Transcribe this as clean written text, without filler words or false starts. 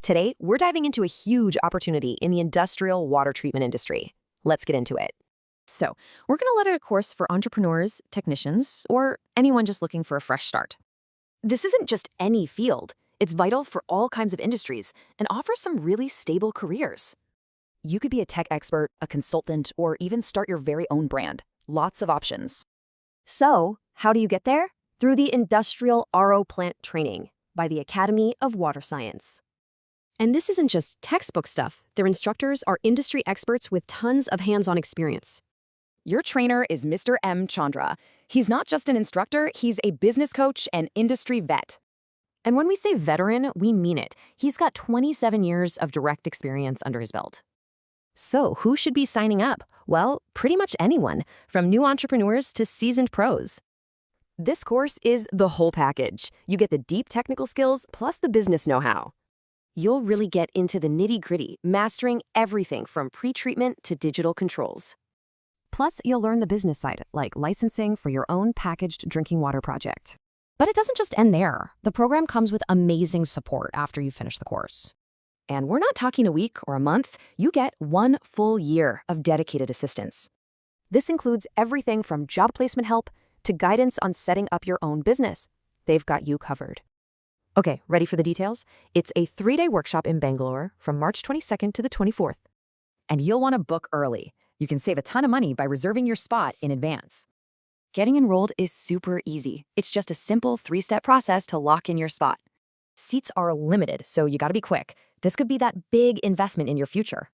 Today, we're diving into a huge opportunity in the industrial water treatment industry. Let's get into it. So, we're going to let out a course for entrepreneurs, technicians, or anyone just looking for a fresh start. This isn't just any field. It's vital for all kinds of industries and offers some really stable careers. You could be a tech expert, a consultant, or even start your very own brand. Lots of options. So, how do you get there? Through the Industrial RO Plant Training by the Academy of Water Science. And this isn't just textbook stuff. Their instructors are industry experts with tons of hands-on experience. Your trainer is Mr. M. Chandra. He's not just an instructor, he's a business coach and industry vet. And when we say veteran, we mean it. He's got 27 years of direct experience under his belt. So who should be signing up? Well, pretty much anyone, from new entrepreneurs to seasoned pros. This course is the whole package. You get the deep technical skills plus the business know-how. You'll really get into the nitty-gritty, mastering everything from pre-treatment to digital controls. Plus, you'll learn the business side, like licensing for your own packaged drinking water project. But it doesn't just end there. The program comes with amazing support after you finish the course. And we're not talking a week or a month. You get 1 full year of dedicated assistance. This includes everything from job placement help to guidance on setting up your own business. They've got you covered. Okay, ready for the details? It's a 3-day workshop in Bangalore from March 22nd to the 24th. And you'll want to book early. You can save a ton of money by reserving your spot in advance. Getting enrolled is super easy. It's just a simple 3-step process to lock in your spot. Seats are limited, so you gotta be quick. This could be that big investment in your future.